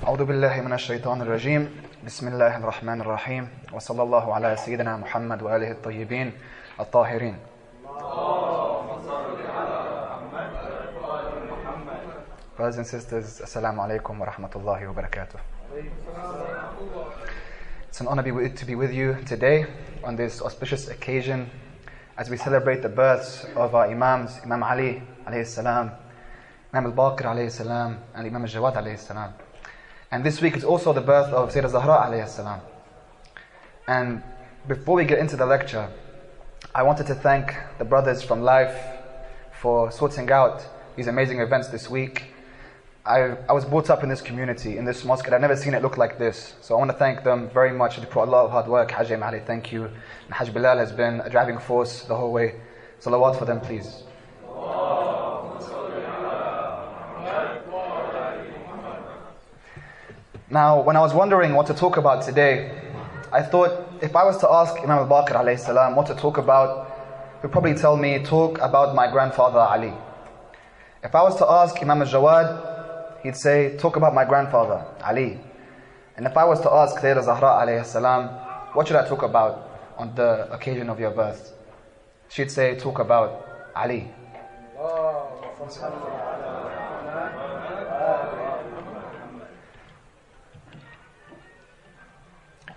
أعوذ بالله من الشيطان الرجيم بسم الله الرحمن الرحيم وصلى الله على سيدنا محمد وآله الطيبين الطاهرين. Brothers and sisters, Assalamu alaikum wa rahmatullahi wa barakatuh. It's an honor to be with you today on this auspicious occasion as we celebrate the births of our Imams, Imam Ali alayhi salam, Imam al-Baqir alayhi salam, and Imam al-Jawad alayhi salam. And this week is also the birth of Sayyidah Zahra alayhi salam. And before we get into the lecture, I wanted to thank the brothers from Life for sorting out these amazing events this week. I was brought up in this community, in this mosque, and I've never seen it look like this. So I want to thank them very much. They put a lot of hard work. Hussain Makke, thank you. And Hajj Bilal has been a driving force the whole way. Salawat for them, please. Now, when I was wondering what to talk about today, I thought if I was to ask Imam al-Baqir alayhi salam what to talk about, he'd probably tell me, talk about my grandfather Ali. If I was to ask Imam al-Jawad, he'd say, talk about my grandfather Ali. And if I was to ask Sayyidah Zahra alayhi salam, what should I talk about on the occasion of your birth? She'd say, talk about Ali.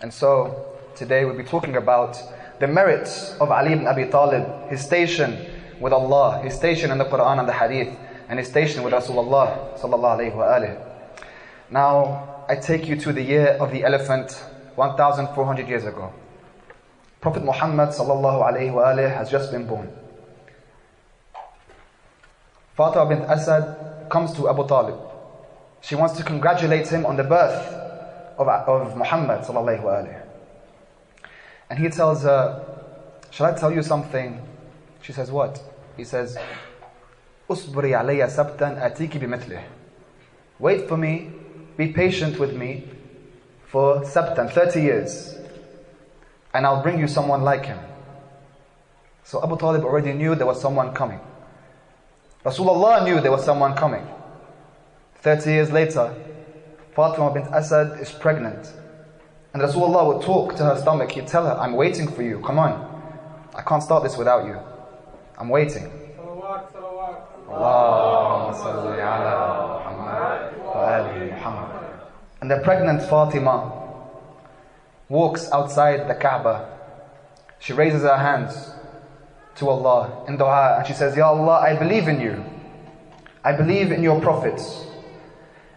And so, today we'll be talking about the merits of Ali ibn Abi Talib, his station with Allah, his station in the Quran and the Hadith, and his station with Rasulullah sallallahu alayhi wa alihi. Now, I take you to the year of the elephant, 1,400 years ago. Prophet Muhammad sallallahu alayhi wa alihi has just been born. Fatima bint Asad comes to Abu Talib. She wants to congratulate him on the birth of Muhammad sallallahu alayhi wa. And he tells her, shall I tell you something? She says, what? He says, Usburi alayya sabtan atiki bimithlih. Wait for me, be patient with me for sabtan, 30 years, and I'll bring you someone like him. So Abu Talib already knew there was someone coming. Rasulullah knew there was someone coming. 30 years later, Fatima bint Asad is pregnant. And Rasulullah would talk to her stomach. He'd tell her, I'm waiting for you. Come on. I can't start this without you. I'm waiting. Allahumma salli ala Muhammad wa ali Muhammad. And the pregnant Fatima walks outside the Kaaba. She raises her hands to Allah in dua and she says, Ya Allah, I believe in you. I believe in your prophets.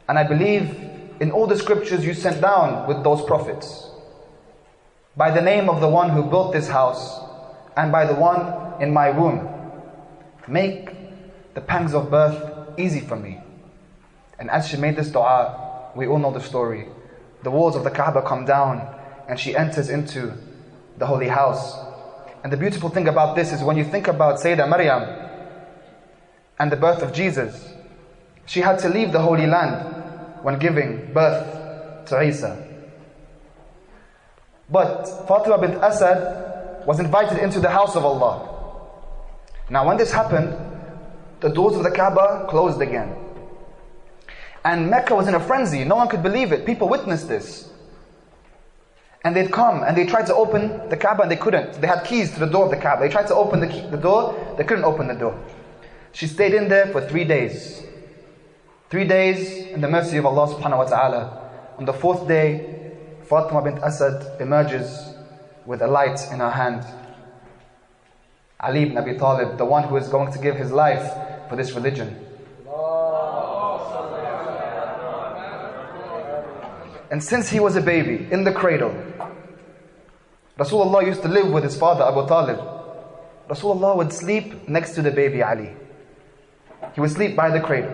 And I believe in all the scriptures you sent down with those prophets. By the name of the one who built this house and by the one in my womb, make the pangs of birth easy for me. And as she made this dua, we all know the story. The walls of the Kaaba come down and she enters into the holy house. And the beautiful thing about this is when you think about Sayyidah Maryam and the birth of Jesus, she had to leave the Holy Land when giving birth to Isa. But Fatima bint Asad was invited into the house of Allah. Now when this happened, the doors of the Kaaba closed again. And Mecca was in a frenzy. No one could believe it. People witnessed this. And they'd come and they tried to open the Kaaba and they couldn't. They had keys to the door of the Kaaba. They tried to open the door. They couldn't open the door. She stayed in there for 3 days. 3 days in the mercy of Allah subhanahu wa ta'ala. On the 4th day, Fatima bint Asad emerges with a light in her hand. Ali ibn Abi Talib, the one who is going to give his life for this religion. And since he was a baby, in the cradle, Rasulullah used to live with his father Abu Talib. Rasulullah would sleep next to the baby Ali. He would sleep by the cradle.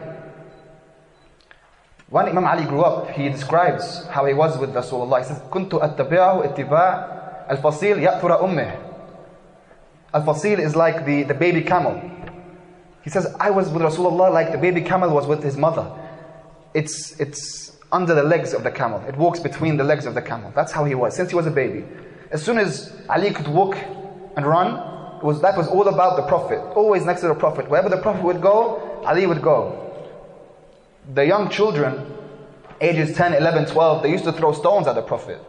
When Imam Ali grew up, he describes how he was with Rasulullah. He says, كنت أتبعه اتباع الفصيل يأثر أمه. Al-Fasil is like the baby camel. He says, I was with Rasulullah like the baby camel was with his mother. It's under the legs of the camel. It walks between the legs of the camel. That's how he was, since he was a baby. As soon as Ali could walk and run, that was all about the Prophet. Always next to the Prophet. Wherever the Prophet would go, Ali would go. The young children ages 10, 11, 12, they used to throw stones at the Prophet.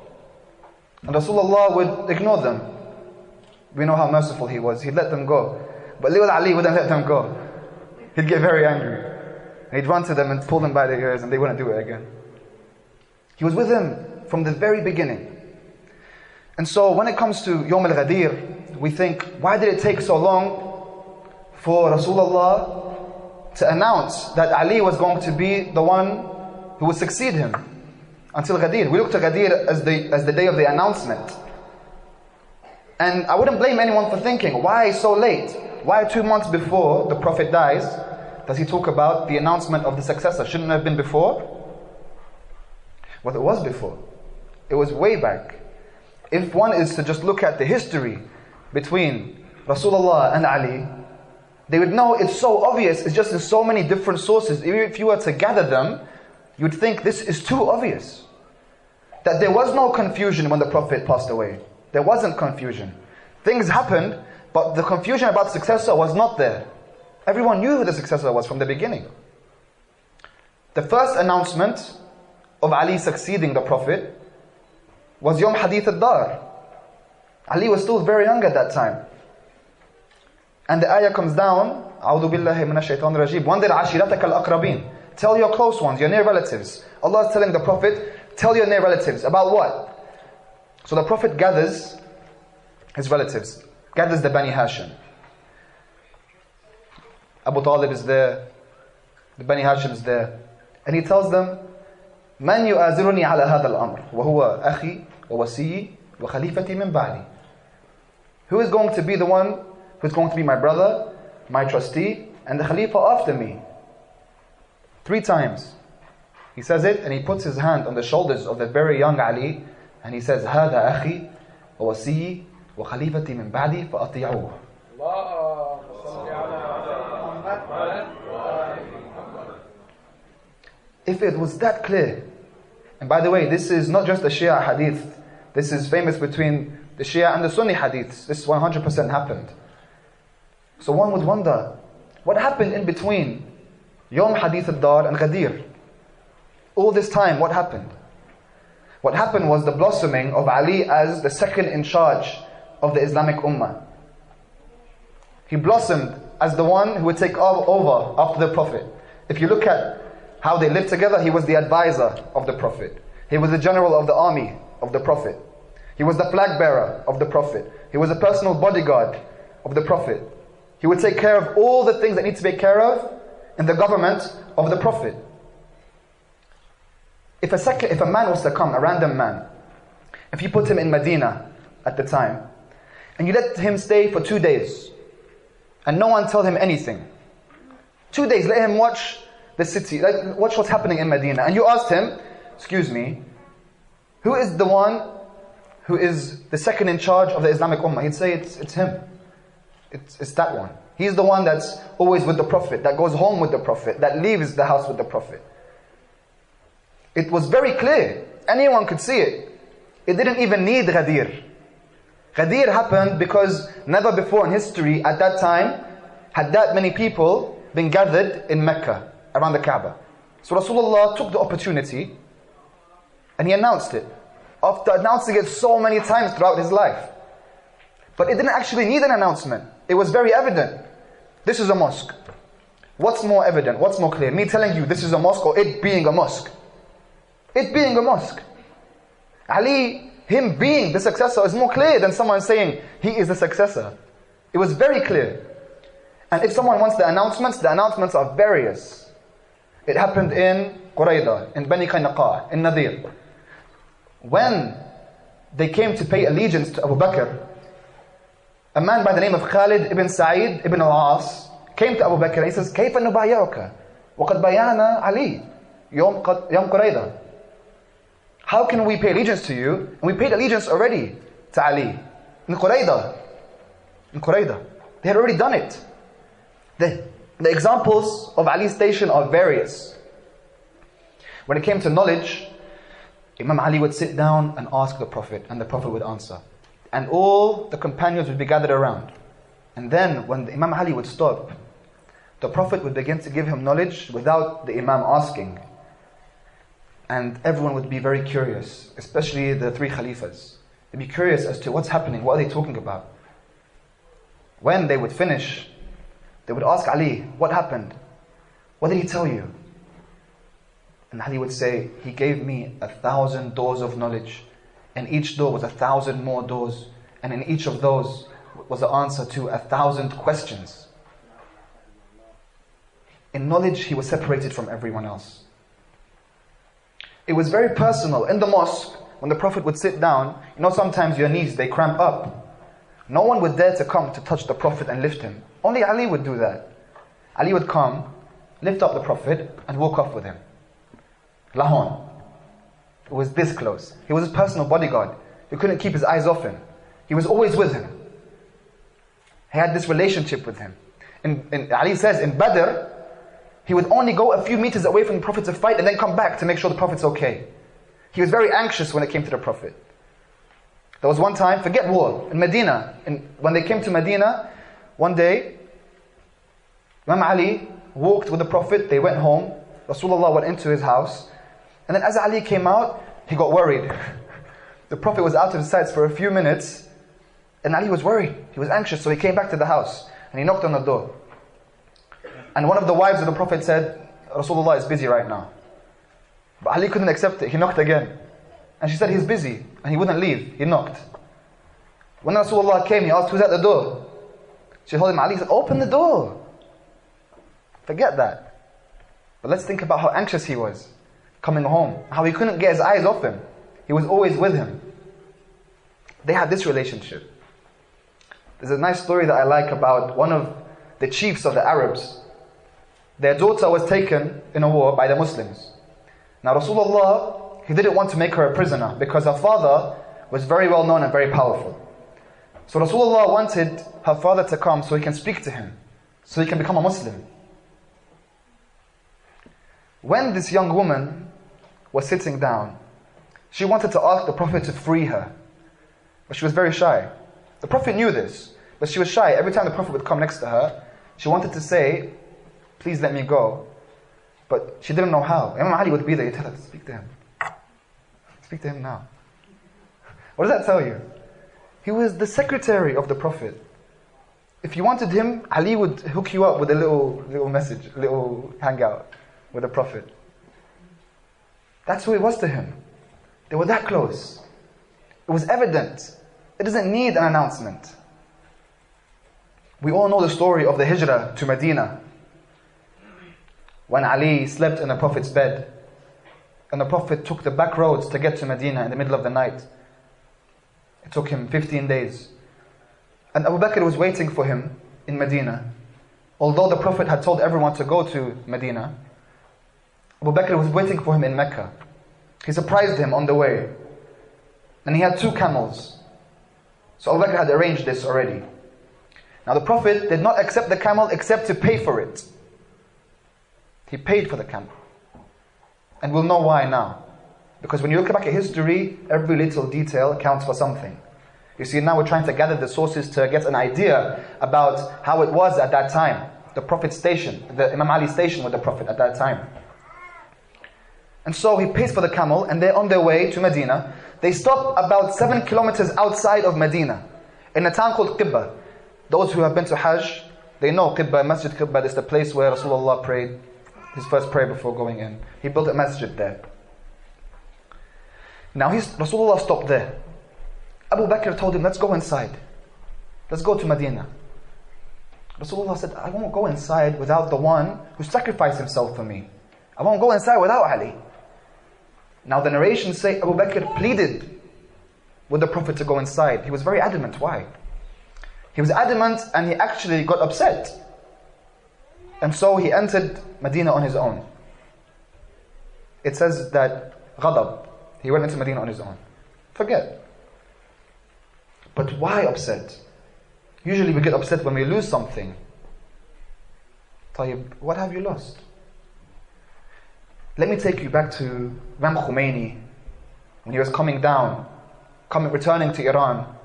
And Rasulullah would ignore them. We know how merciful he was. He'd let them go. But little Ali wouldn't let them go. He'd get very angry. And he'd run to them and pull them by their ears, and they wouldn't do it again. He was with them from the very beginning. And so when it comes to Yawm al-Ghadir, we think, why did it take so long for Rasulullah to announce that Ali was going to be the one who would succeed him? Until Ghadir. We look to Ghadir as the day of the announcement. And I wouldn't blame anyone for thinking, why so late? Why 2 months before the Prophet dies does he talk about the announcement of the successor? Shouldn't it have been before? Well, it was before. It was way back. If one is to just look at the history between Rasulullah and Ali, they would know it's so obvious, it's just in so many different sources. If you were to gather them, you'd think this is too obvious. That there was no confusion when the Prophet passed away. There wasn't confusion. Things happened, but the confusion about the successor was not there. Everyone knew who the successor was from the beginning. The first announcement of Ali succeeding the Prophet was Yawm Hadith al-Dar. Ali was still very young at that time. And the ayah comes down, أعوذ بالله من الشيطان الرجيم وَانذِرْ عَشِيرَتَكَ الْأَقْرَبِينَ. Tell your close ones, your near relatives. Allah is telling the Prophet, tell your near relatives. About what? So the Prophet gathers his relatives, gathers the Bani Hashim. Abu Talib is there, the Bani Hashim is there. And he tells them, من يؤازرني على هذا الأمر وهو أخي ووسيي وخليفتي من بعدي. Who is going to be the one who's going to be my brother, my trustee, and the Khalifa after me? 3 times. He says it and he puts his hand on the shoulders of the very young Ali and he says, هذا أخي ووسيي وخليفتي من بعدي فأطيعوه. If it was that clear, and by the way, this is not just a Shia hadith, this is famous between the Shia and the Sunni hadiths. This 100% happened. So one would wonder, what happened in between Yawm Hadith al-Dar and Ghadir? All this time, what happened? What happened was the blossoming of Ali as the second in charge of the Islamic Ummah. He blossomed as the one who would take over after the Prophet. If you look at how they lived together, he was the advisor of the Prophet. He was the general of the army of the Prophet. He was the flag bearer of the Prophet. He was a personal bodyguard of the Prophet. He would take care of all the things that need to be taken care of in the government of the Prophet. If a man was to come, a random man, if you put him in Medina at the time, and you let him stay for 2 days, and no one tell him anything, 2 days, let him watch the city, watch what's happening in Medina, and you asked him, excuse me, who is the one who is the second in charge of the Islamic Ummah? He'd say it's him. It's that one. He's the one that's always with the Prophet, that goes home with the Prophet, that leaves the house with the Prophet. It was very clear. Anyone could see it. It didn't even need Ghadir. Ghadir happened because never before in history at that time had that many people been gathered in Mecca around the Kaaba. So Rasulullah took the opportunity and he announced it. After announcing it so many times throughout his life. But it didn't actually need an announcement. It was very evident. This is a mosque. What's more evident? What's more clear? Me telling you this is a mosque or it being a mosque? It being a mosque. Ali, him being the successor is more clear than someone saying he is the successor. It was very clear. And if someone wants the announcements are various. It happened in Qurayda, in Bani Qaynuqa, in Nadir. When they came to pay allegiance to Abu Bakr, a man by the name of Khalid ibn Sa'id ibn al-As came to Abu Bakr and he says, كيف نبايعك وقد بايعنا علي يوم قريظة. How can we pay allegiance to you? And we paid allegiance already to Ali in Qurayza. In Qurayza. They had already done it. The examples of Ali's station are various. When it came to knowledge, Imam Ali would sit down and ask the Prophet, and the Prophet would answer. And all the companions would be gathered around. And then when the Imam Ali would stop, the Prophet would begin to give him knowledge without the Imam asking. and everyone would be very curious, especially the three Khalifas. They'd be curious as to what's happening, what are they talking about? When they would finish, they would ask Ali, what happened? What did he tell you? And Ali would say, he gave me 1,000 doors of knowledge, and each door was 1,000 more doors, and in each of those was the answer to 1,000 questions. In knowledge, he was separated from everyone else. It was very personal. In the mosque, when the Prophet would sit down, sometimes your knees, they cramp up. No one would dare to come to touch the Prophet and lift him. Only Ali would do that. Ali would come, lift up the Prophet, and walk off with him. Lahon. It was this close. He was his personal bodyguard. He couldn't keep his eyes off him. He was always with him. He had this relationship with him. And Ali says, in Badr, he would only go a few meters away from the Prophet to fight and then come back to make sure the Prophet's okay. He was very anxious when it came to the Prophet. There was one time, forget war, in Medina. When they came to Medina, one day, Imam Ali walked with the Prophet, they went home, Rasulullah went into his house, and then as Ali came out, he got worried. The Prophet was out of his sights for a few minutes, and Ali was worried, he was anxious, so he came back to the house, and he knocked on the door. And one of the wives of the Prophet said, Rasulullah is busy right now. But Ali couldn't accept it, he knocked again. And she said, he's busy, and he wouldn't leave, he knocked. When Rasulullah came, he asked, who's at the door? She told him, Ali said, open the door. Forget that. But let's think about how anxious he was, coming home, how he couldn't get his eyes off him. He was always with him. They had this relationship. There's a nice story that I like about one of the chiefs of the Arabs. Their daughter was taken in a war by the Muslims. Now Rasulullah, he didn't want to make her a prisoner because her father was very well known and very powerful. So Rasulullah wanted her father to come so he can speak to him, so he can become a Muslim. When this young woman was sitting down, she wanted to ask the Prophet to free her, but she was very shy. The Prophet knew this, but she was shy. Every time the Prophet would come next to her, she wanted to say, please let me go. But she didn't know how. Imam Ali would be there, he'd tell her, speak to him. Speak to him now. What does that tell you? He was the secretary of the Prophet. If you wanted him, Ali would hook you up with a little message, a little hangout with the Prophet. That's who he was to him. They were that close. It was evident. It doesn't need an announcement. We all know the story of the hijrah to Medina. When Ali slept in the Prophet's bed, and the Prophet took the back roads to get to Medina in the middle of the night. It took him 15 days. And Abu Bakr was waiting for him in Medina. Although the Prophet had told everyone to go to Medina, Abu Bakr was waiting for him in Mecca. He surprised him on the way. And he had 2 camels. So Abu Bakr had arranged this already. Now the Prophet did not accept the camel except to pay for it. He paid for the camel. And we'll know why now. Because when you look back at history, every little detail counts for something. You see, now we're trying to gather the sources to get an idea about how it was at that time. The Prophet's station, the Imam Ali's station with the Prophet at that time. And so he pays for the camel, and they're on their way to Medina. They stop about 7 kilometers outside of Medina, in a town called Qibba. Those who have been to Hajj, they know Qibba, Masjid Qibba is the place where Rasulullah prayed his first prayer before going in. He built a masjid there. Now Rasulullah stopped there. Abu Bakr told him, let's go inside. Let's go to Medina. Rasulullah said, I won't go inside without the one who sacrificed himself for me. I won't go inside without Ali. Now the narrations say Abu Bakr pleaded with the Prophet to go inside. He was very adamant. Why? He was adamant and he actually got upset. And so he entered Medina on his own. It says that Ghadab, he went into Medina on his own. Forget. But why upset? Usually we get upset when we lose something. Tayyib, what have you lost? Let me take you back to Imam Khomeini when he was coming down, returning to Iran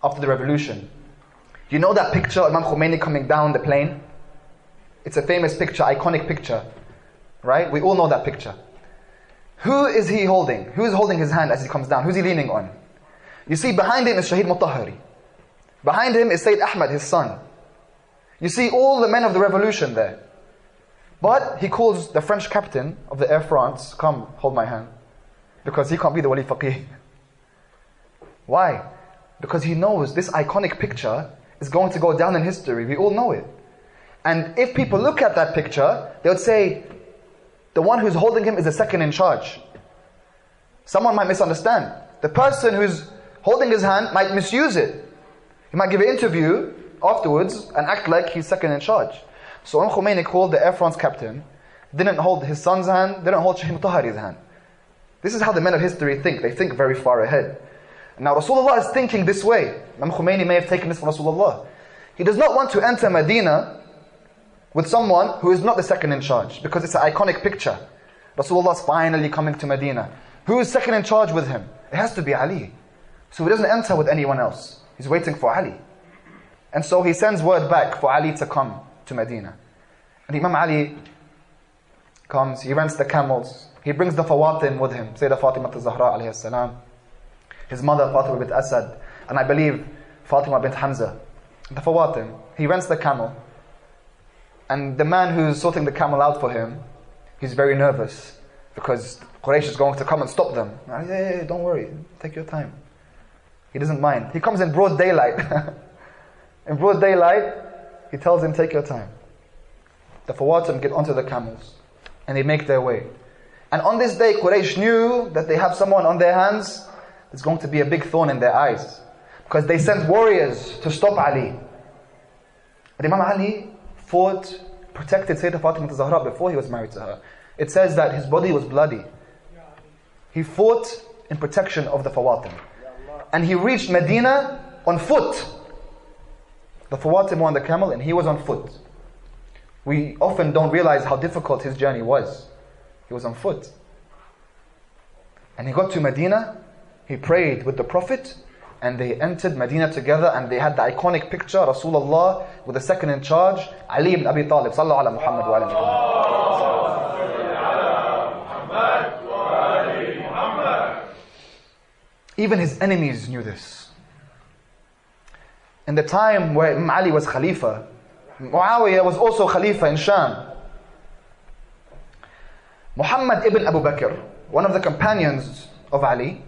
after the revolution. You know that picture of Imam Khomeini coming down the plane? It's a famous picture, iconic picture, right? We all know that picture. Who is he holding? Who is holding his hand as he comes down? Who's he leaning on? You see, behind him is Shaheed Mutahhari. Behind him is Sayyid Ahmad, his son. You see all the men of the revolution there. But he calls the French captain of the Air France, come hold my hand. Because he can't be the Wali Faqih. Why? Because he knows this iconic picture is going to go down in history. We all know it. And if people look at that picture, they would say, the one who's holding him is the second in charge. Someone might misunderstand. The person who's holding his hand might misuse it. He might give an interview afterwards and act like he's second in charge. So Imam Khomeini called the Air France captain, didn't hold his son's hand, didn't hold Shaheed Mutahhari's hand. This is how the men of history think. They think very far ahead. Now Rasulullah is thinking this way. Imam Khomeini may have taken this from Rasulullah. He does not want to enter Medina with someone who is not the second in charge, because it's an iconic picture. Rasulullah is finally coming to Medina. Who is second in charge with him? It has to be Ali. So he doesn't enter with anyone else. He's waiting for Ali. And so he sends word back for Ali to come to Medina. And Imam Ali comes, he rents the camels, he brings the Fawatim with him, Sayyidah Fatima al-Zahra alayhi salam, his mother Fatima bint Asad, and I believe Fatima bint Hamza. The Fawatim, he rents the camel. And the man who's sorting the camel out for him, he's very nervous because Quraysh is going to come and stop them. Hey, don't worry, take your time. He doesn't mind. He comes in broad daylight. In broad daylight, he tells him, take your time. The Fawatim get onto the camels and they make their way. And on this day, Quraysh knew that they have someone on their hands that's going to be a big thorn in their eyes, because they sent warriors to stop Ali. And Imam Ali fought, protected Sayyidah Fatima al-Zahra before he was married to her. It says that his body was bloody. He fought in protection of the Fawatim. And he reached Medina on foot. The Fawatim were on the camel and he was on foot. We often don't realize how difficult his journey was. He was on foot. And he got to Medina, he prayed with the Prophet, and they entered Medina together, and they had the iconic picture, Rasulullah with the second in charge, Ali ibn Abi Talib, sallallahu ala Muhammad wa ala Muhammad. Even his enemies knew this. In the time where Imam Ali was Khalifa, Muawiyah was also Khalifa in Sham. Muhammad ibn Abu Bakr, one of the companions of Ali,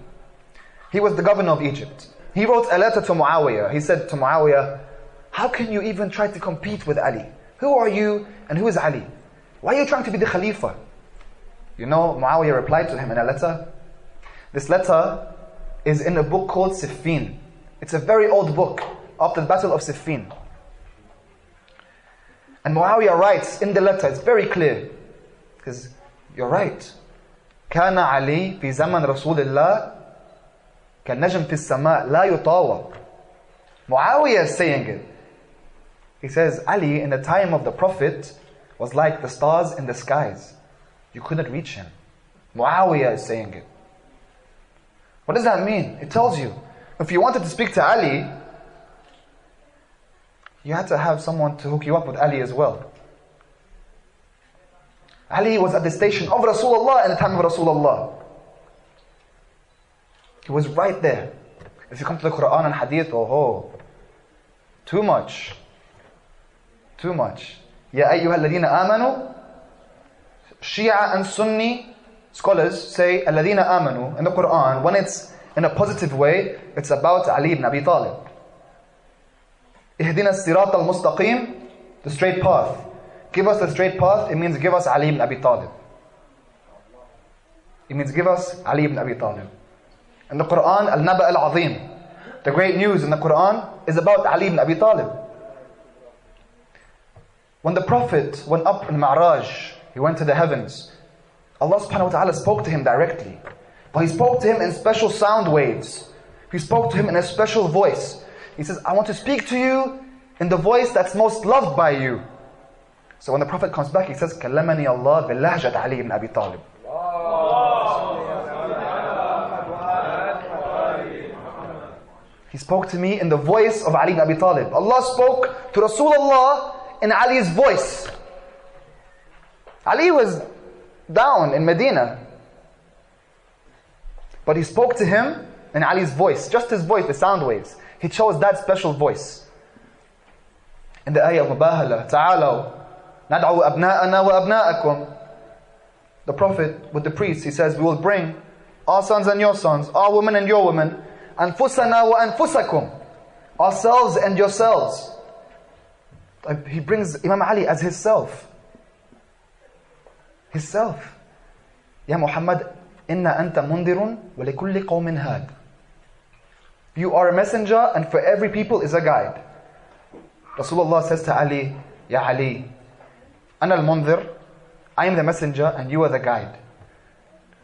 he was the governor of Egypt. He wrote a letter to Muawiyah. He said to Muawiyah, how can you even try to compete with Ali? Who are you and who is Ali? Why are you trying to be the Khalifa? You know, Muawiyah replied to him in a letter. This letter is in a book called Siffin. It's a very old book after the Battle of Siffin. And Muawiyah writes in the letter, it's very clear. Because you're right. كان علي في زمن رسول الله كالنجم في السماء لا يطاوع. Muawiyah is saying it. He says, Ali in the time of the Prophet was like the stars in the skies. You couldn't reach him. Muawiyah is saying it. What does that mean? It tells you, if you wanted to speak to Ali, you had to have someone to hook you up with Ali as well. Ali was at the station of Rasulullah in the time of Rasulullah. He was right there. If you come to the Quran and Hadith, too much. Too much. Ya ayyuha alladhina amanu. Shia and Sunni scholars say alladhina amanu in the Quran. When it's in a positive way, it's about Ali ibn Abi Talib. Ihdina as-sirat al-mustaqim, the straight path. Give us the straight path, it means give us Ali ibn Abi Talib. It means give us Ali ibn Abi Talib. In the Quran, al-Naba al-Azim, the great news in the Quran is about Ali ibn Abi Talib. When the Prophet went up in Mi'raj, he went to the heavens, Allah subhanahu wa ta'ala spoke to him directly. But he spoke to him in special sound waves. He spoke to him in a special voice. He says, I want to speak to you in the voice that's most loved by you. So when the Prophet comes back, he says, كلمني الله بلهجة علي ibn Abi Talib. He spoke to me in the voice of Ali ibn Abi Talib. Allah spoke to Rasulullah in Ali's voice. Ali was down in Medina. But he spoke to him in Ali's voice, just his voice, the sound waves. He chose that special voice. In the ayah of Mubahala, تعالوا ندعو أبناءنا وأبناءكم. The Prophet with the priest, he says, we will bring our sons and your sons, our women and your women, أنفسنا وأنفسكم, ourselves and yourselves. He brings Imam Ali as his self. His self. Ya Muhammad, inna anta mundirun wa likulli qawmin had. You are a messenger and for every people is a guide. Rasulullah says to Ali, Ya Ali, ana al-mundir, I am the messenger and you are the guide.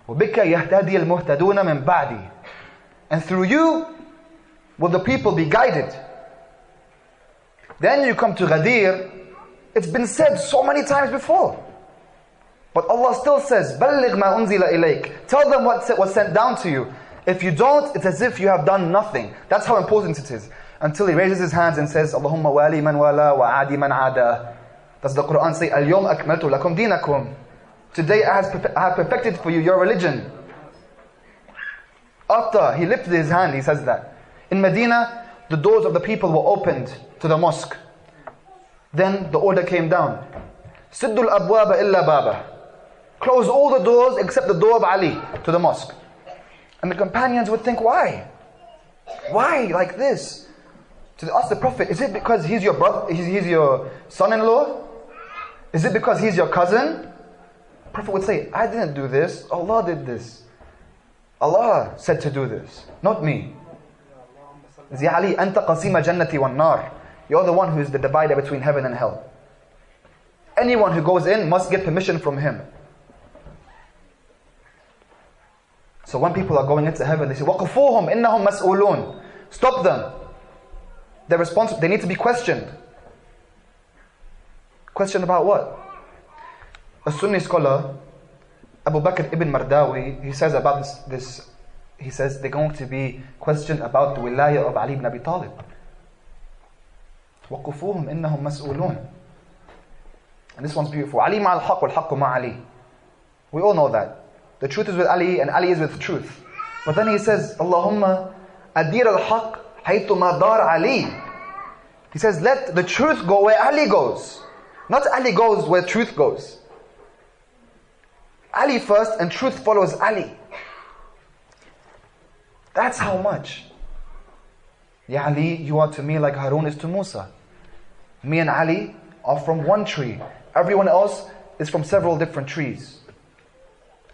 وَبِكَ يَهْتَدِيَ الْمُهْتَدُونَ مِنْ بَعْدِي. And through you will the people be guided. Then you come to Ghadir. It's been said so many times before. But Allah still says, بَلِّغْ مَا أُنزِلَ إِلَيْكَ. Tell them what was sent down to you. If you don't, it's as if you have done nothing. That's how important it is. Until he raises his hands and says, Allahumma wali man wala wa adi man ada. Does the Quran say, Al-yawm akmaltu lakum dinakum. Today I have perfected for you your religion. After he lifted his hand, he says that. In Medina, the doors of the people were opened to the mosque. Then the order came down. Siddul abwaba illa baba. Close all the doors except the door of Ali to the mosque. And the companions would think, why? Why like this? To ask the Prophet, is it because he's your brother, he's your son-in-law? Is it because he's your cousin? The Prophet would say, I didn't do this, Allah did this. Allah said to do this, not me. Ya Ali, anta qasima jannati wan nar. You're the one who is the divider between heaven and hell. Anyone who goes in must get permission from him. So when people are going into heaven, they say, وَقُفُوهُمْ إِنَّهُمْ مَسْئُولُونَ. Stop them. They're responsible. They need to be questioned. Questioned about what? A Sunni scholar, Abu Bakr ibn Mardawi, he says about this, he says they're going to be questioned about the wilayah of Ali ibn Abi Talib. وَقُفُوهُمْ إِنَّهُمْ مَسْئُولُونَ. And this one's beautiful. Ali ma'al haqq wal haqq ma Ali. We all know that. The truth is with Ali and Ali is with truth. But then he says, Allahumma adir al-haq haytuma dar Ali. He says, let the truth go where Ali goes. Not Ali goes where truth goes. Ali first and truth follows Ali. That's how much. Ya Ali, you are to me like Harun is to Musa. Me and Ali are from one tree. Everyone else is from several different trees.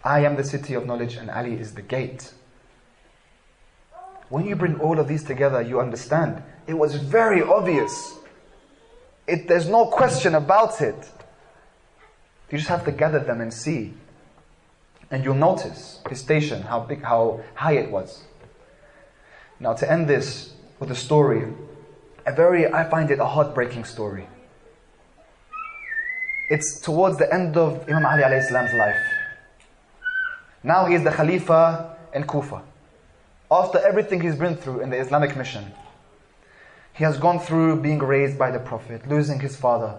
I am the city of knowledge and Ali is the gate. When you bring all of these together, you understand. It was very obvious. There's no question about it. You just have to gather them and see. And you'll notice his station, how big, how high it was. Now to end this with a story, I find it a heartbreaking story. It's towards the end of Imam Ali alayhi salam's life. Now he is the Khalifa in Kufa. After everything he's been through in the Islamic mission, he has gone through being raised by the Prophet, losing his father.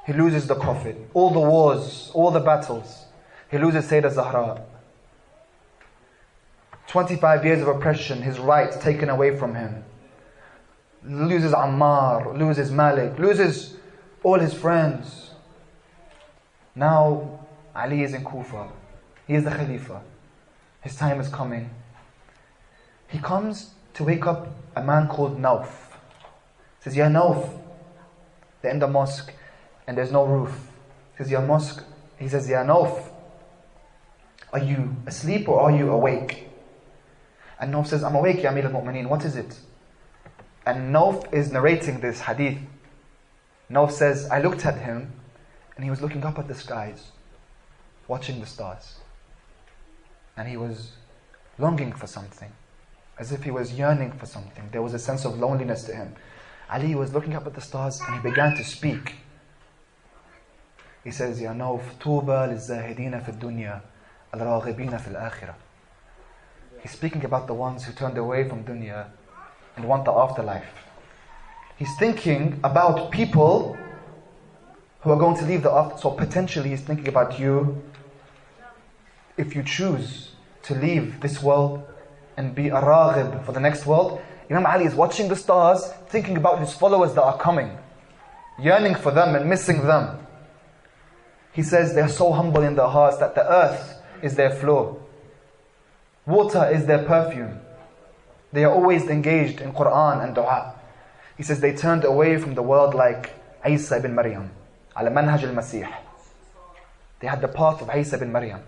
He loses the Prophet, all the wars, all the battles. He loses Sayyidah Zahra. 25 years of oppression, his rights taken away from him. Loses Ammar, loses Malik, loses all his friends. Now Ali is in Kufa. He is the Khalifa. His time is coming. He comes to wake up a man called Nauf. He says, Ya Nauf. They're in the mosque and there's no roof. He says, Ya mosque. He says, Ya Nauf. Are you asleep or are you awake? And Nauf says, I'm awake, Ya Amir al-Mu'mineen. What is it? And Nauf is narrating this hadith. Nauf says, I looked at him and he was looking up at the skies, watching the stars. And he was longing for something, as if he was yearning for something. There was a sense of loneliness to him. Ali was looking up at the stars and he began to speak. He says, Ya Nauf, Tuba lizzahidina fi dunya, al-raghibina fil akhirah. He's speaking about the ones who turned away from dunya and want the afterlife. He's thinking about people who are going to leave the afterlife. So potentially he's thinking about you if you choose to leave this world and be a raghib for the next world. Imam Ali is watching the stars, thinking about his followers that are coming, yearning for them and missing them. He says they are so humble in their hearts that the earth is their floor. Water is their perfume. They are always engaged in Quran and dua. He says they turned away from the world like Isa ibn Maryam, ala manhaj al-Masih. They had the path of Isa ibn Maryam.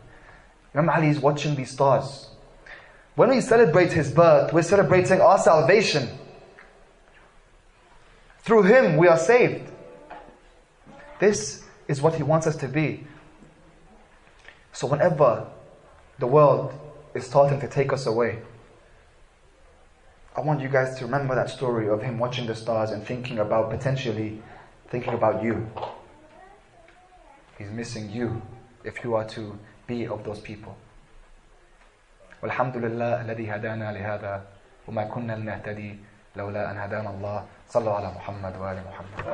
Imam Ali is watching these stars. When we celebrate his birth, we're celebrating our salvation. Through him we are saved. This is what he wants us to be. So whenever the world is starting to take us away, I want you guys to remember that story of him watching the stars and potentially thinking about you. He's missing you if you are to be of those people. والحمد لله الذي هدانا لهذا وما كنا لنهتدي لولا أن هدانا الله صلوا على محمد وآل محمد.